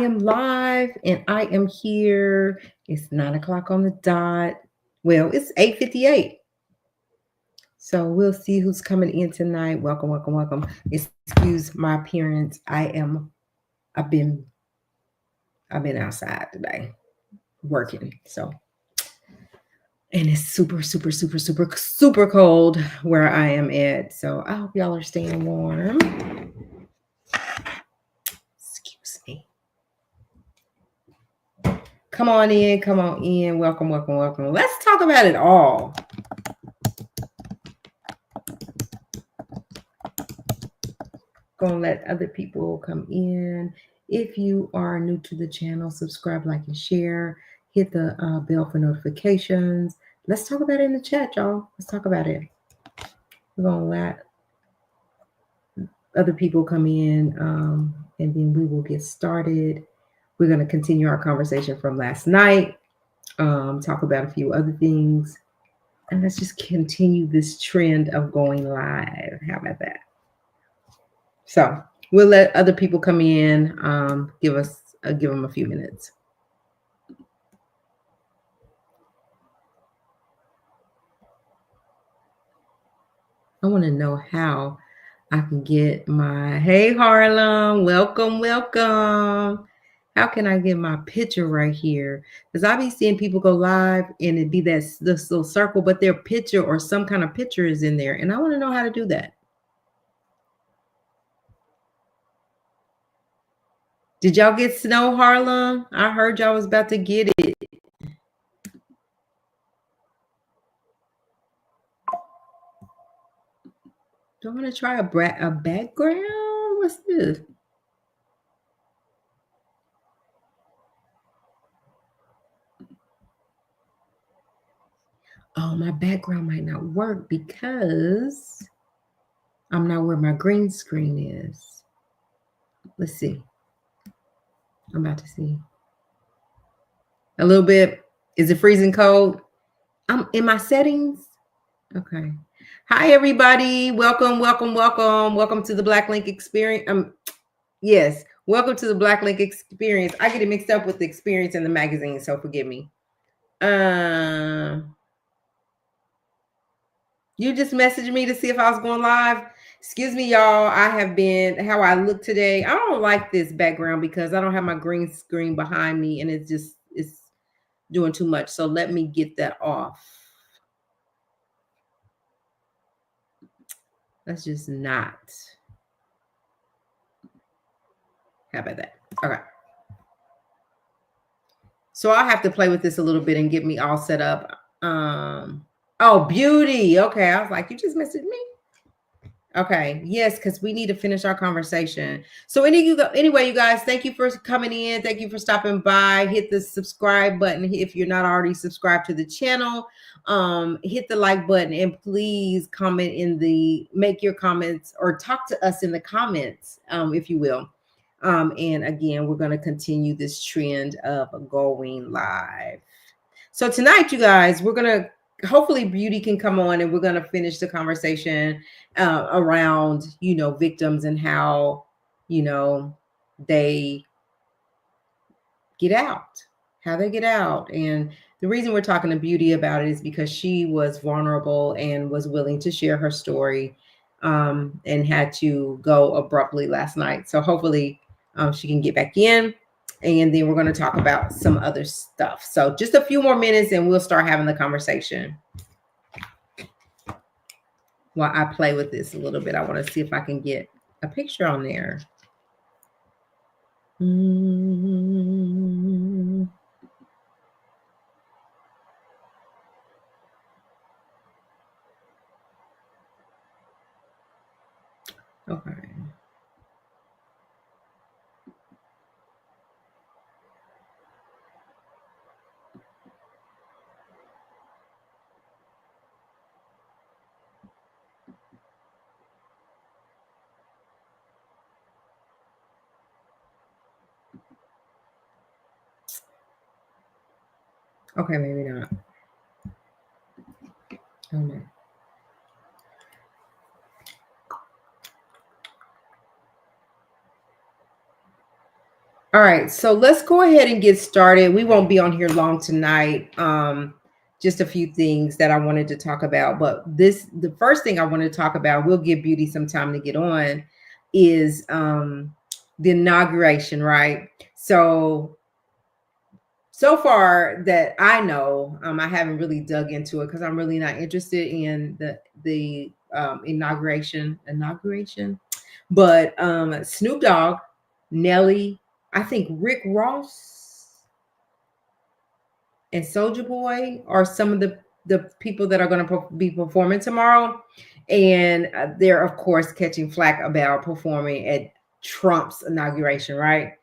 am live and I am here. It's 9 o'clock on the dot. Well, it's 8:58. So we'll see who's coming in tonight. Welcome, welcome, welcome. Excuse my appearance. I've been outside today working. So and it's super, super, super, super, super cold where I am at. So I hope y'all are staying warm. Excuse me. Come on in, come on in. Welcome, welcome, welcome. Let's talk about it all. Gonna let other people come in. If you are new to the channel, subscribe, like, and share. Hit the bell for notifications. Let's talk about it in the chat, y'all. Let's talk about it. We're gonna let other people come in, and then we will get started. We're gonna continue our conversation from last night. Talk about a few other things, and let's just continue this trend of going live. How about that? So we'll let other people come in. Give them a few minutes. I want to know how I can get my hey Harlem, welcome, welcome. How can I get my picture right here? Because I be seeing people go live and it be this little circle, but their picture or some kind of picture is in there, and I want to know how to do that. Did y'all get snow, Harlem? I heard y'all was about to get it. Do I want to try a background? What's this? Oh, my background might not work because I'm not where my green screen is. Let's see. I'm about to see. A little bit. Is it freezing cold? I'm in my settings. Okay. Hi, everybody. Welcome, welcome, welcome. Welcome to the Black Link Experience. Yes. Welcome to the Black Link Experience. I get it mixed up with the experience in the magazine, so forgive me. You just messaged me to see if I was going live. Excuse me, y'all. I have been how I look today. I don't like this background because I don't have my green screen behind me and it's doing too much. So let me get that off. That's just not. How about that? Okay. So I'll have to play with this a little bit and get me all set up. Oh, beauty. Okay. I was like, you just messaged me. Okay. Yes, because we need to finish our conversation. So anyway, you guys, thank you for coming in. Thank you for stopping by. Hit the subscribe button if you're not already subscribed to the channel. Hit the like button and please make your comments or talk to us in the comments, if you will. And again, we're going to continue this trend of going live. So tonight, you guys, we're going to hopefully Beauty can come on and we're going to finish the conversation around, victims and how, they get out, how they get out. And the reason we're talking to Beauty about it is because she was vulnerable and was willing to share her story and had to go abruptly last night. So hopefully she can get back in. And then we're going to talk about some other stuff. So just a few more minutes and we'll start having the conversation. While I play with this a little bit, I want to see if I can get a picture on there. Okay. Okay, maybe not. Oh no. All right, so let's go ahead and get started. We won't be on here long tonight. Just a few things that I wanted to talk about, but the first thing I want to talk about, we'll give Beauty some time to get on, is the inauguration, right? So far that I know, I haven't really dug into it because I'm really not interested in the inauguration. But Snoop Dogg, Nelly, I think Rick Ross and Soldier Boy are some of the people that are going to be performing tomorrow, and they're of course catching flack about performing at Trump's inauguration, right?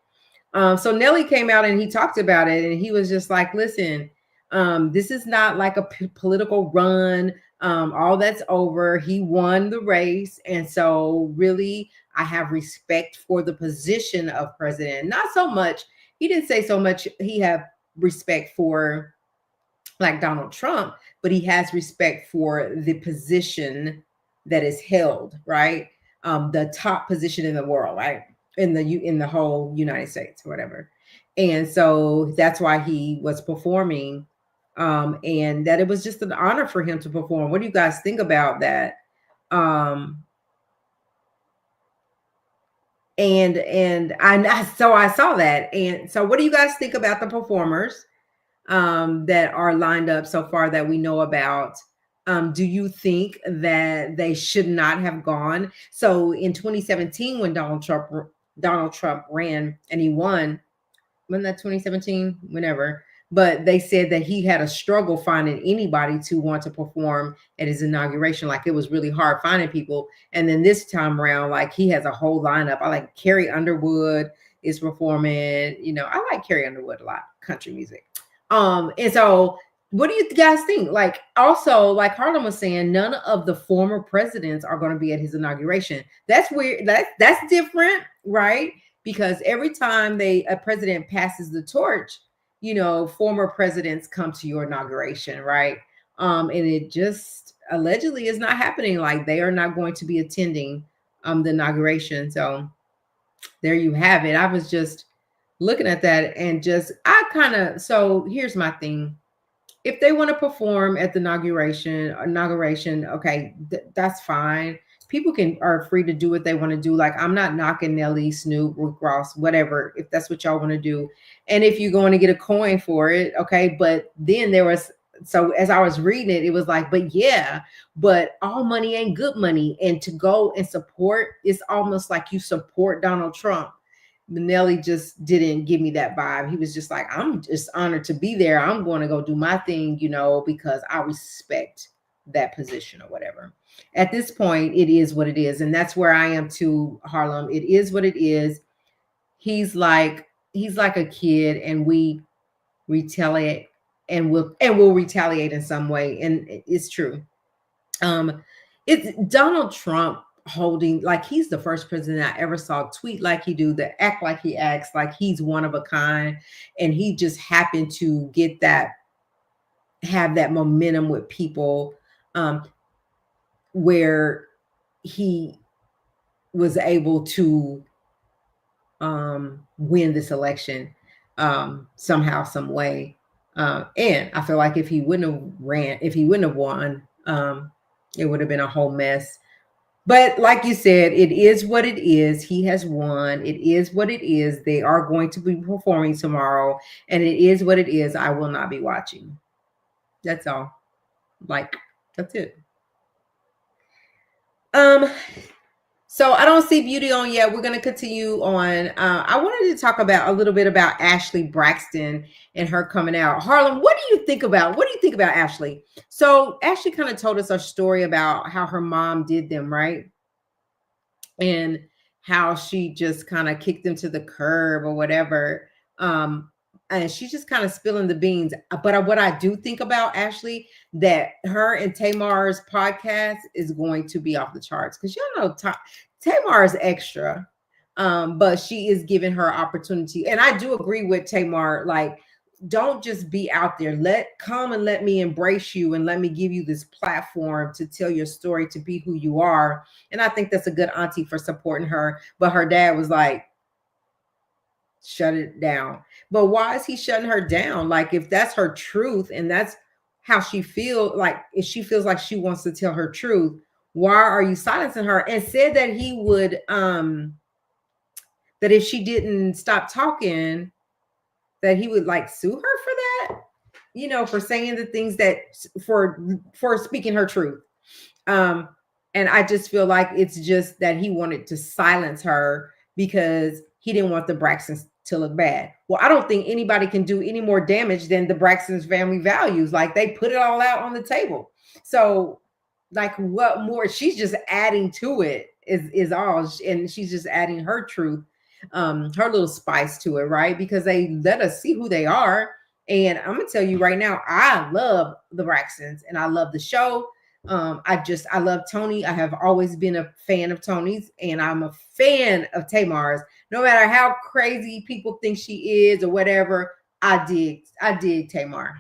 So Nelly came out and he talked about it, and he was just like, "Listen, this is not like a political run. All that's over. He won the race, and so really, I have respect for the position of president. Not so much. He didn't say so much. He have respect for like Donald Trump, but he has respect for the position that is held, right? The top position in the world, right? In the whole United States, or whatever. And so that's why he was performing, and that it was just an honor for him to perform. What do you guys think about that? Um, so I saw that, and so what do you guys think about the performers? That are lined up so far that we know about. Do you think that they should not have gone? So in 2017, when Donald Trump ran and he won, wasn't that 2017? Whenever. But they said that he had a struggle finding anybody to want to perform at his inauguration. Like it was really hard finding people. And then this time around, like he has a whole lineup. I like Carrie Underwood is performing. I like Carrie Underwood a lot, country music. And so what do you guys think? Like also, like Harlem was saying, none of the former presidents are going to be at his inauguration. That's weird. That's different, right? Because every time a president passes the torch, former presidents come to your inauguration, right? And it just allegedly is not happening. Like they are not going to be attending the inauguration. So there you have it. I was just looking at that and so here's my thing. If they want to perform at the inauguration, okay, that's fine. People are free to do what they want to do. Like I'm not knocking Nelly, Snoop, Rick Ross, whatever, if that's what y'all want to do. And if you're going to get a coin for it, okay. But then so as I was reading it, it was like, but yeah, but all money ain't good money. And to go and support, it's almost like you support Donald Trump. Nelly just didn't give me that vibe. He was just like, I'm just honored to be there. I'm going to go do my thing, because I respect that position or whatever. At this point, it is what it is. And that's where I am too, Harlem. It is what it is. He's like a kid, and we retaliate, and we'll retaliate in some way. And it's true. It's Donald Trump holding, like he's the first president I ever saw tweet like he do, that act like he acts, like he's one of a kind, and he just happened to have that momentum with people, where he was able to win this election somehow, some way. And I feel like if he wouldn't have won, it would have been a whole mess. But like you said, it is what it is. He has won. It is what it is. They are going to be performing tomorrow, and it is what it is. I will not be watching. That's all. Like, that's it. So I don't see Beauty on yet. We're going to continue on. I wanted to talk about a little bit about Ashley Braxton and her coming out. Harlem, what do you think about Ashley? So Ashley kind of told us a story about how her mom did them, right? And how she just kind of kicked them to the curb or whatever. And she's just kind of spilling the beans. But what I do think about Ashley, that her and Tamar's podcast is going to be off the charts, because Tamar is extra, but she is giving her opportunity. And I do agree with Tamar, like, don't just be out there. Come and let me embrace you, and let me give you this platform to tell your story, to be who you are. And I think that's a good auntie for supporting her. But her dad was like, shut it down. But why is he shutting her down? Like, if that's her truth and that's how she feels, like if she feels like she wants to tell her truth, why are you silencing her? And said that he would that if she didn't stop talking, that he would like sue her for that, for saying the things that for speaking her truth. Um, and I just feel like it's just that he wanted to silence her because he didn't want the Braxtons to look bad. Well, I don't think anybody can do any more damage than the Braxtons family values. Like, they put it all out on the table. So, like, what more? She's just adding to it is all, and she's just adding her truth, her little spice to it, right? Because they let us see who they are. And I'm gonna tell you right now, I love the Braxtons and I love the show. I love Tony. I have always been a fan of Tony's, and I'm a fan of Tamar's. No matter how crazy people think she is or whatever, I dig Tamar.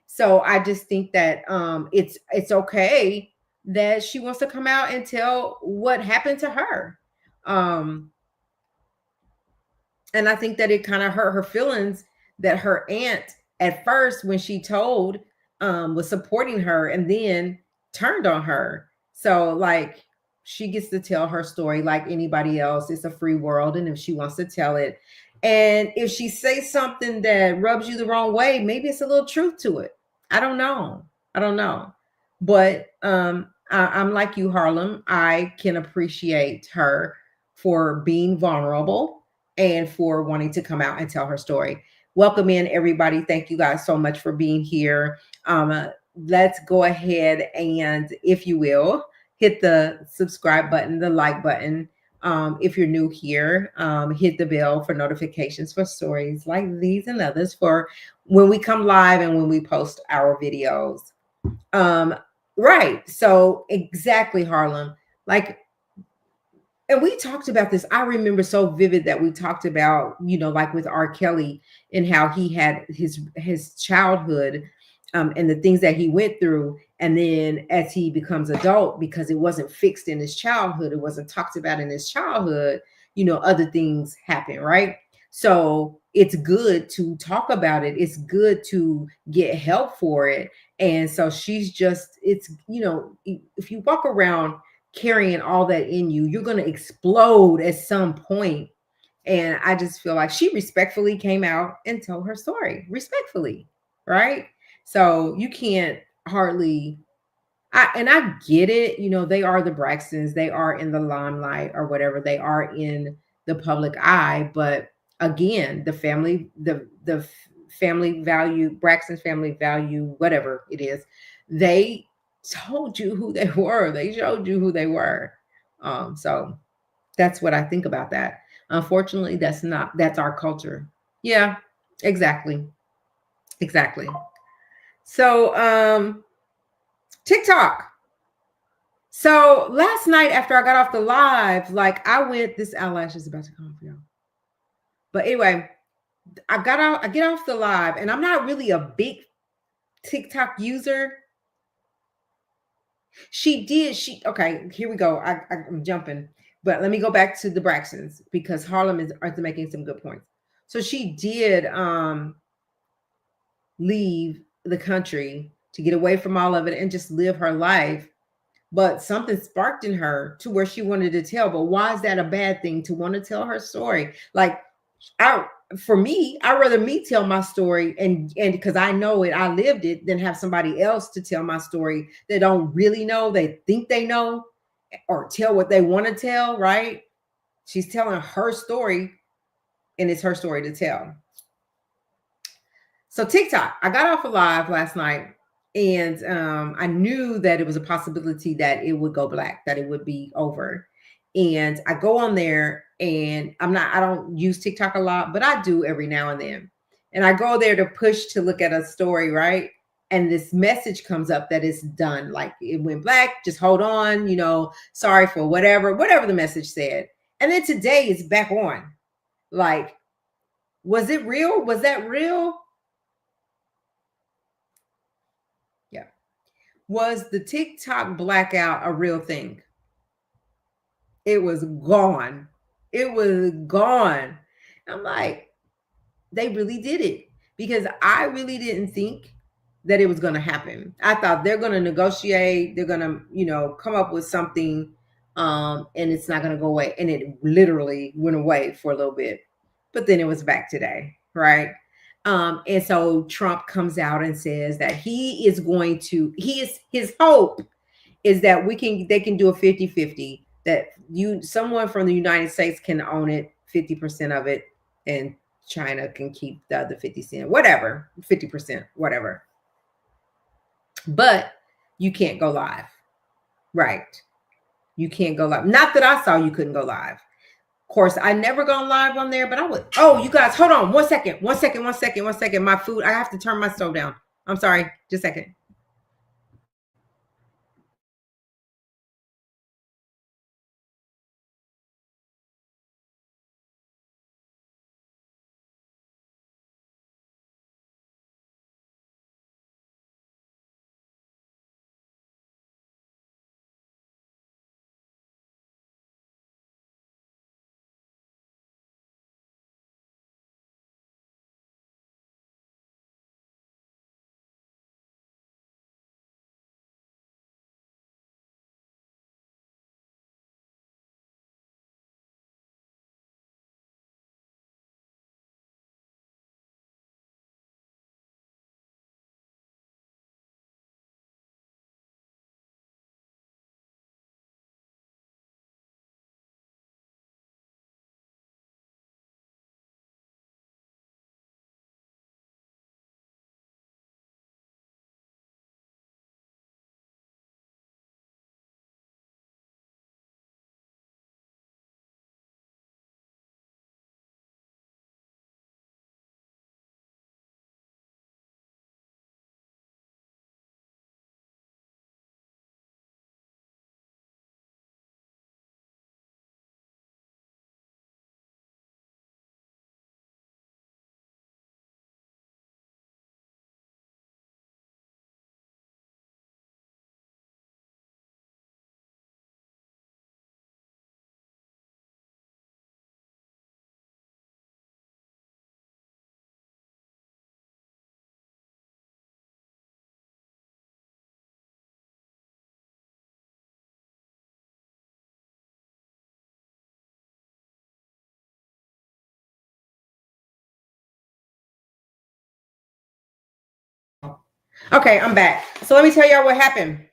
So I just think that it's okay that she wants to come out and tell what happened to her. Um, and I think that it kind of hurt her feelings that her aunt, at first, when she told, was supporting her, and then turned on her. So, like, she gets to tell her story like anybody else. It's a free world, and if she wants to tell it, and if she says something that rubs you the wrong way, maybe it's a little truth to it. I don't know. But I'm like you, Harlem. I can appreciate her for being vulnerable and for wanting to come out and tell her story. Welcome in, everybody. Thank you guys so much for being here. Let's go ahead and, if you will, hit the subscribe button, the like button. If you're new here, hit the bell for notifications for stories like these and others for when we come live and when we post our videos. Um, right. So, exactly, Harlem. Like, and we talked about this. I remember so vivid that we talked about, like with R. Kelly and how he had his childhood, and the things that he went through. And then as he becomes adult, because it wasn't fixed in his childhood, it wasn't talked about in his childhood, other things happen, right? So it's good to talk about it. It's good to get help for it. And so she's just, it's, if you walk around carrying all that in you, you're going to explode at some point. And I just feel like she respectfully came out and told her story respectfully, right? So you can't hardly, I get it, they are the Braxtons, they are in the limelight or whatever, they are in the public eye, but again, the family value, Braxton's family value, whatever it is, they told you who they were. They showed you who they were. So that's what I think about that. Unfortunately, that's our culture. Yeah, exactly. Exactly. So TikTok. So last night after I got off the live, like I went, this eyelash is about to come off, y'all. But anyway, I get off the live, and I'm not really a big TikTok user. Okay, here we go. I'm jumping, but let me go back to the Braxtons because Harlem is making some good points. So she did leave the country to get away from all of it and just live her life. But something sparked in her to where she wanted to tell. But why is that a bad thing to want to tell her story? Like, for me, I'd rather me tell my story and because I know it, I lived it, than have somebody else to tell my story that don't really know, they think they know, or tell what they want to tell, right? She's telling her story, and it's her story to tell. So TikTok, I got off a live last night, and I knew that it was a possibility that it would go black, that it would be over. And I go on there, and I don't use TikTok a lot, but I do every now and then. And I go there to push to look at a story, right? And this message comes up that it's done, like it went black, just hold on, sorry for whatever the message said. And then today it's back on. Like, was it real? Was that real? Yeah. Was the TikTok blackout a real thing? It was gone. It was gone. I'm like, They really did it, because I really didn't think that it was going to happen. I thought they're going to negotiate, they're going to, come up with something, and it's not going to go away. And it literally went away for a little bit, but then it was back today, right? And so Trump comes out and says that his hope is that they can do a 50-50, that someone from the United States can own it, 50% of it, and China can keep the other 50%, whatever, 50%, whatever. But you can't go live. Right. You can't go live. Not that I saw you couldn't go live. Of course, I never gone live on there, but I would. Oh, you guys, hold on 1 second. 1 second, 1 second, 1 second. My food, I have to turn my stove down. I'm sorry. Just a second. Okay, I'm back. So let me tell y'all what happened.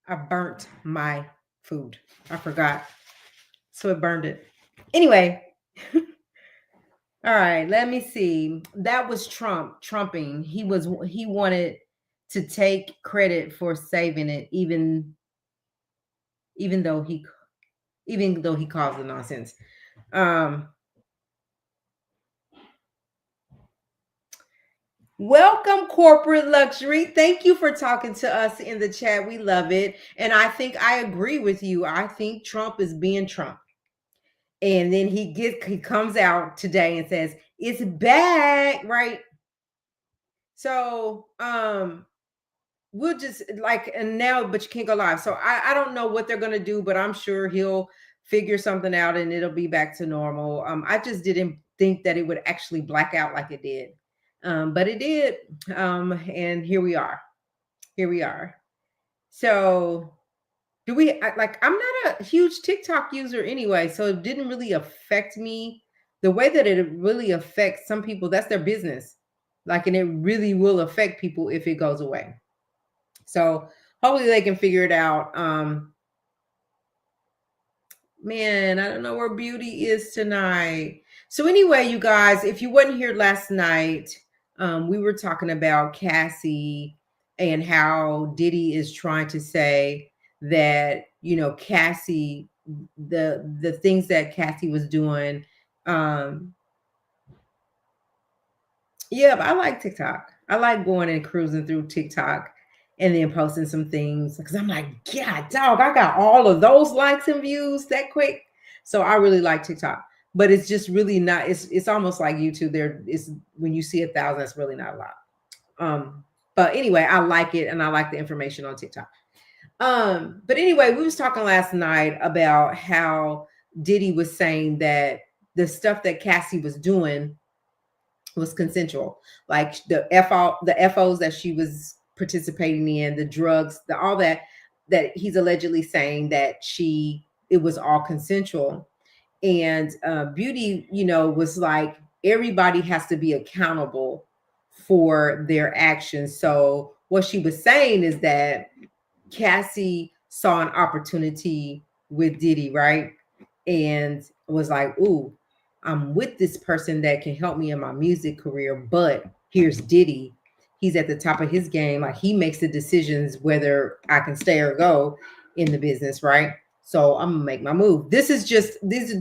I burnt my food. I forgot. So it burned it. Anyway, all right, let me see. That was Trump trumping. He wanted to take credit for saving it, even though he caused the nonsense. Welcome, corporate luxury. Thank you for talking to us in the chat. We love it. And I think I agree with you. I think Trump is being Trump. And then he comes out today and says, it's back, right? So we'll just like, and now, but you can't go live. So I don't know what they're gonna do, but I'm sure he'll figure something out and it'll be back to normal. I just didn't think that it would actually black out like it did. But it did. And here we are. Here we are. So do we like, I'm not a huge TikTok user anyway, so it didn't really affect me the way that it really affects some people. That's their business. Like, and it really will affect people if it goes away. So hopefully they can figure it out. Man, I don't know where Beauty is tonight. So anyway, you guys, if you wasn't here last night, we were talking about Cassie and how Diddy is trying to say that, Cassie, the things that Cassie was doing. Yeah, but I like TikTok. I like going and cruising through TikTok and then posting some things because I'm like, yeah, dog, I got all of those likes and views that quick. So I really like TikTok, but it's just really not. It's almost like YouTube. There is, when you see 1,000, it's really not a lot. But anyway, I like it and I like the information on TikTok. But anyway, we was talking last night about how Diddy was saying that the stuff that Cassie was doing was consensual. Like the FOs that she was participating in, the drugs, the all that he's allegedly saying that it was all consensual. And Beauty, was like, everybody has to be accountable for their actions. So what she was saying is that Cassie saw an opportunity with Diddy, right? And was like, ooh, I'm with this person that can help me in my music career, but here's Diddy. He's at the top of his game. Like, he makes the decisions whether I can stay or go in the business, right? So I'm gonna make my move. These are just this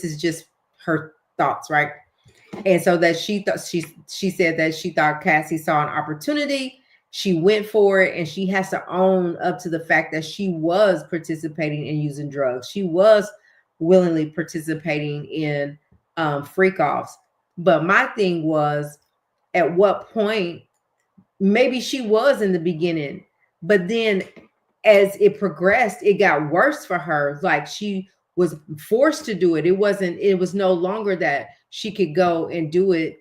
is just her thoughts, right? And so that she said that she thought Cassie saw an opportunity. She went for it, and she has to own up to the fact that she was participating in using drugs. She was willingly participating in freak offs. But my thing was, at what point, maybe she was in the beginning, but then as it progressed, it got worse for her. Like, she was forced to do it. It was no longer that she could go and do it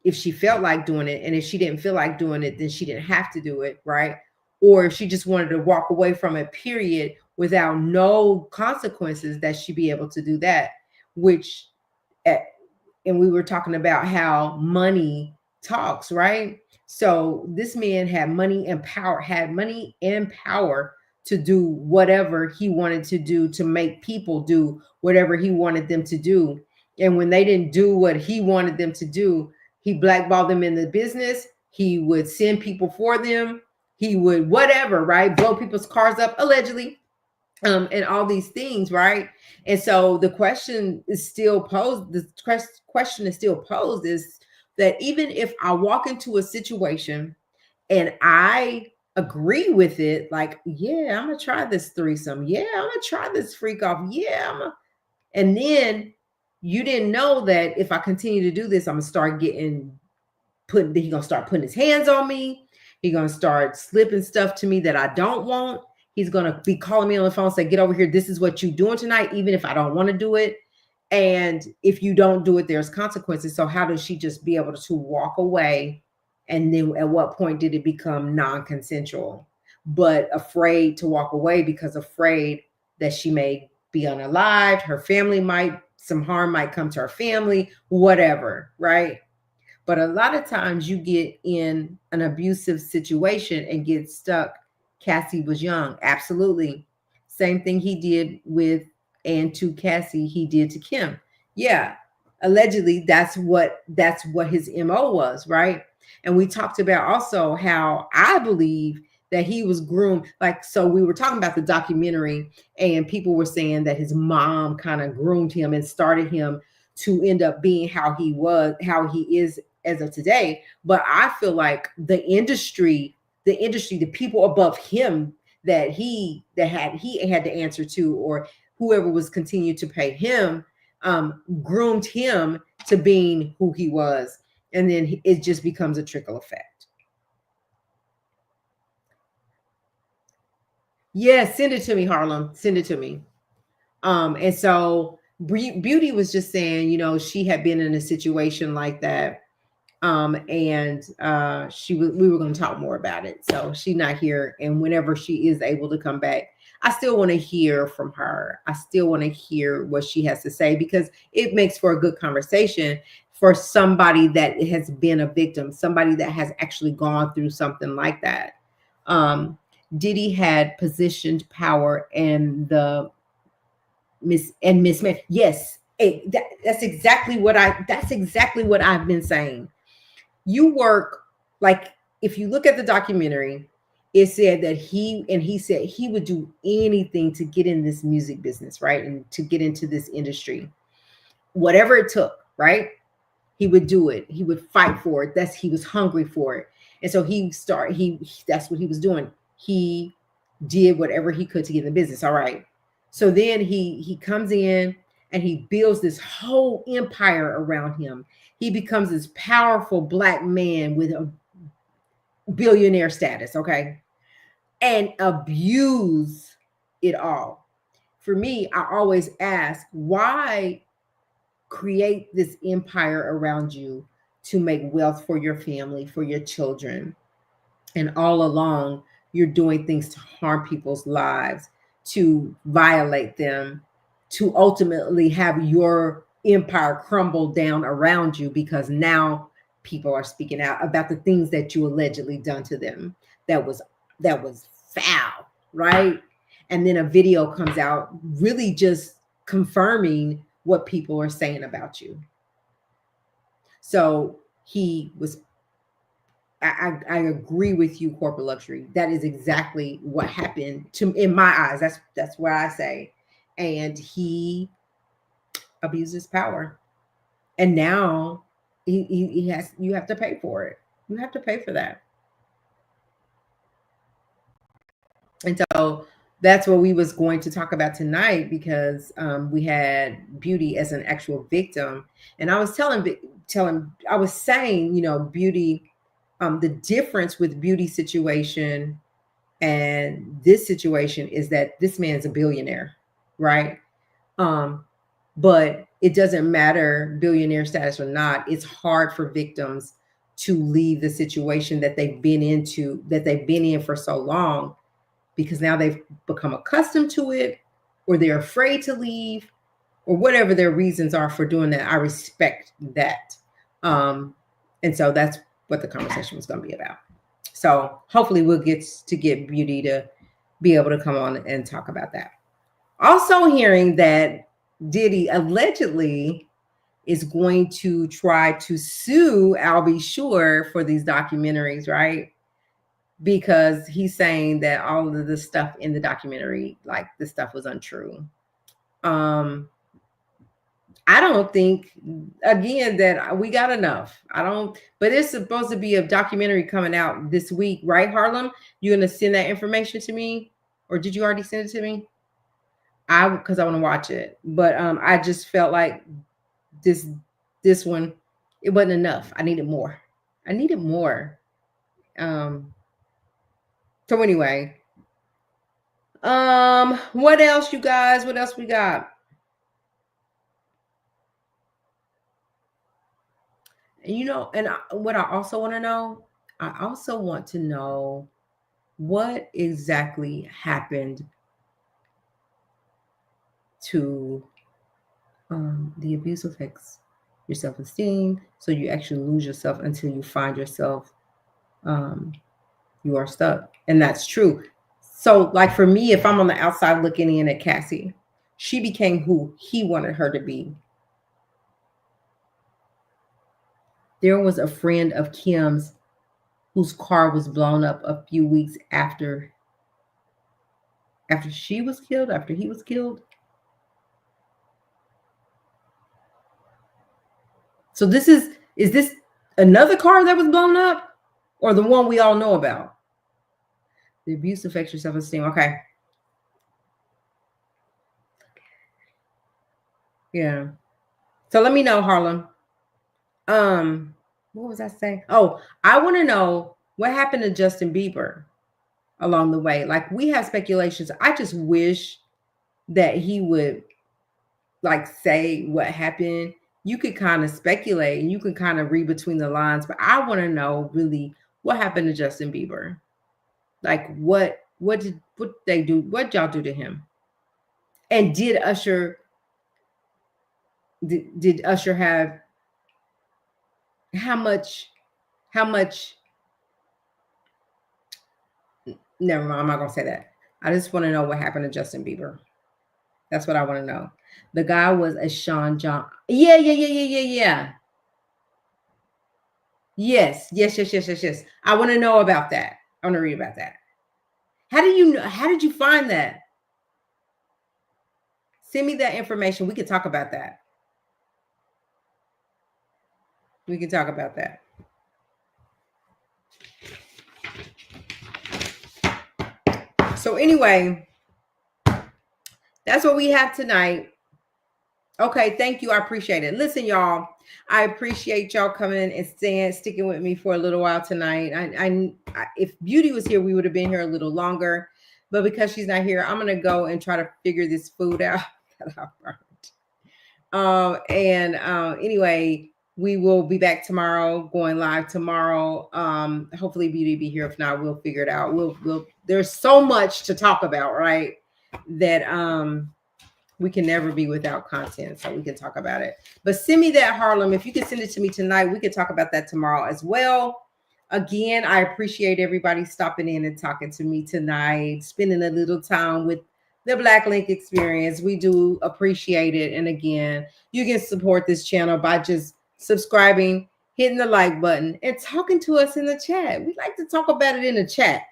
if she felt like doing it. And if she didn't feel like doing it, then she didn't have to do it, right? Or if she just wanted to walk away from it, period, without no consequences, that she'd be able to do that. Which, and we were talking about how money talks, right? So this man had money and power to do whatever he wanted to do, to make people do whatever he wanted them to do. And when they didn't do what he wanted them to do, he blackballed them in the business. He would send people for them. He would whatever, right? Blow people's cars up, allegedly, and all these things, right? And so the question is still posed. The question is still posed, is that even if I walk into a situation and I agree with it, like, yeah, I'm gonna try this threesome. Yeah, I'm gonna try this freak off. Yeah, and then you didn't know that if I continue to do this, I'm gonna start he's gonna start putting his hands on me. He's gonna start slipping stuff to me that I don't want. He's gonna be calling me on the phone, say, get over here. This is what you're doing tonight, even if I don't want to do it. And if you don't do it, there's consequences. So how does she just be able to walk away? And then at what point did it become non-consensual? But afraid to walk away because afraid that she may be unalived, her family some harm might come to her family, whatever, right? But a lot of times you get in an abusive situation and get stuck. Cassie was young. Absolutely. Same thing he did with, and to Cassie, he did to Kim. Yeah. Allegedly, that's what his MO was, right? And we talked about also how I believe that he was groomed. Like, so we were talking about the documentary, and people were saying that his mom kind of groomed him and started him to end up being how he is as of today. But I feel like the industry, the people above him that he had to answer to, or whoever was continued to pay him, groomed him to being who he was. And then it just becomes a trickle effect. Yeah, send it to me, Harlem. Send it to me. And so Beauty was just saying, she had been in a situation like that. And we were going to talk more about it. So she's not here. And whenever she is able to come back, I still want to hear from her. I still want to hear what she has to say, because it makes for a good conversation for somebody that has been a victim, somebody that has actually gone through something like that. Diddy had positioned power and the mismanagement. Yes, that's exactly what I've been saying. You work, like, if you look at the documentary, it said that he said he would do anything to get in this music business, right? And to get into this industry, whatever it took, right? He would do it. He would fight for it. He was hungry for it. And so that's what he was doing. He did whatever he could to get in the business. All right. So then he comes in and he builds this whole empire around him. He becomes this powerful Black man with a billionaire status, okay? And abuse it all. for me, I always ask, why create this empire around you to make wealth for your family, for your children? And all along, you're doing things to harm people's lives, to violate them, to ultimately have your empire crumble down around you, because now people are speaking out about the things that you allegedly done to them. That was foul, right? And then a video comes out really just confirming what people are saying about you. So he was, I agree with you, corporate luxury. That is exactly what happened to, in my eyes. That's where I say. And he abuses power, and now he has. You have to pay for it. You have to pay for that. And so that's what we was going to talk about tonight, because we had Beauty as an actual victim, and I was telling, I was saying, Beauty, the difference with Beauty situation and this situation is that this man's a billionaire, right? Um, but it doesn't matter billionaire status or not. It's hard for victims to leave the situation that they've been in for so long, because now they've become accustomed to it, or they're afraid to leave, or whatever their reasons are for doing that. I respect that. And so that's what the conversation was going to be about. So hopefully we'll get Beauty to be able to come on and talk about that. Also hearing that Diddy allegedly is going to try to sue Al B. Sure for these documentaries, right? Because he's saying that all of the stuff in the documentary, like the stuff was untrue. I don't think, again, that we got enough. But it's supposed to be a documentary coming out this week, right, Harlem? You're going to send that information to me? Or did you already send it to me? Because I want to watch it. But I just felt like this one, it wasn't enough. I needed more. So anyway, what else, you guys? What else we got? And what I also want to know, what exactly happened to the abuse affects your self-esteem. So you actually lose yourself until you find yourself, you are stuck. And that's true. So like for me, if I'm on the outside looking in at Cassie, she became who he wanted her to be. There was a friend of Kim's whose car was blown up a few weeks after he was killed. So is this another car that was blown up, or the one we all know about? The abuse affects your self-esteem. Okay. Yeah. So let me know, Harlem. What was I saying? Oh, I want to know what happened to Justin Bieber along the way. Like, we have speculations. I just wish that he would like say what happened. You could kind of speculate and you can kind of read between the lines, but I want to know really what happened to Justin Bieber. Like, what did they do? What y'all do to him? And did Usher have how much? Never mind, I'm not gonna say that. I just want to know what happened to Justin Bieber. That's what I want to know. The guy was a Sean John. Yeah. Yes. I want to know about that. I want to read about that. How did you find that? Send me that information. We can talk about that. So anyway, that's what we have tonight. Okay, thank you. I appreciate it. Listen, y'all, I appreciate y'all coming and sticking with me for a little while tonight. If Beauty was here, we would have been here a little longer. But because she's not here, I'm gonna go and try to figure this food out that I burned. And anyway, we will be back tomorrow, going live tomorrow. Hopefully Beauty be here. If not, we'll figure it out. We'll there's so much to talk about, right? That we can never be without content, so we can talk about it. But send me that, Harlem. If you can send it to me tonight, we can talk about that tomorrow as well. Again, I appreciate everybody stopping in and talking to me tonight, spending a little time with the Black Link Experience. We do appreciate it. And again, you can support this channel by just subscribing, hitting the like button, and talking to us in the chat. We like to talk about it in the chat.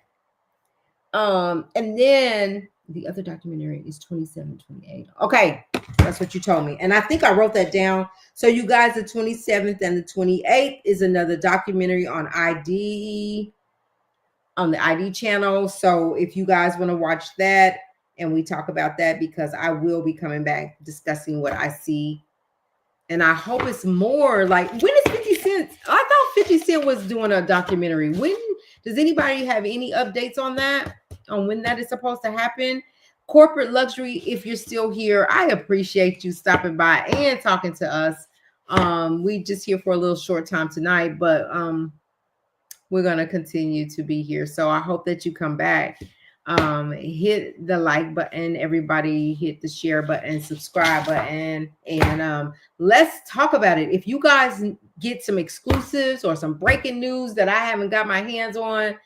And then the other documentary is 27/28. Okay, that's what you told me. And I think I wrote that down. So you guys, the 27th and the 28th is another documentary on ID, on the ID channel. So if you guys want to watch that and we talk about that, because I will be coming back discussing what I see. And I hope it's more like, when is 50 Cent? I thought 50 Cent was doing a documentary. When does anybody have any updates on that? On when that is supposed to happen? Corporate Luxury, if you're still here, I appreciate you stopping by and talking to us. We just here for a little short time tonight, but we're going to continue to be here. So I hope that you come back. Hit the like button, everybody, hit the share button, subscribe button, and let's talk about it. If you guys get some exclusives or some breaking news that I haven't got my hands on,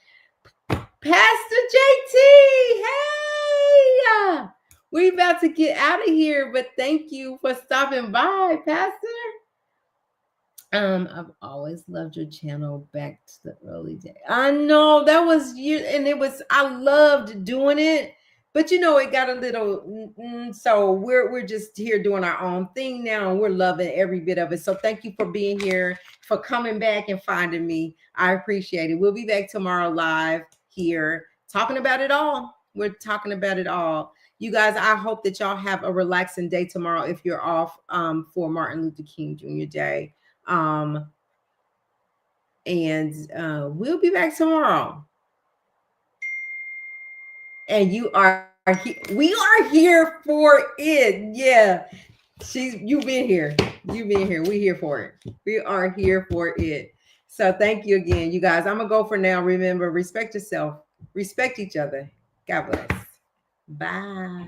Pastor JT, hey, we're about to get out of here, but thank you for stopping by, Pastor. I've always loved your channel back to the early days. I know that was you, and I loved doing it, but it got a little so we're just here doing our own thing now, and we're loving every bit of it. So thank you for being here, for coming back and finding me. I appreciate it. We'll be back tomorrow live here talking about it all. We're talking about it all. You guys, I hope that y'all have a relaxing day tomorrow if you're off for Martin Luther King Jr. Day. And we'll be back tomorrow. And we are here for it. Yeah. You've been here. We're here for it. We are here for it. So thank you again, you guys. I'm gonna go for now. Remember, respect yourself, respect each other. God bless. Bye.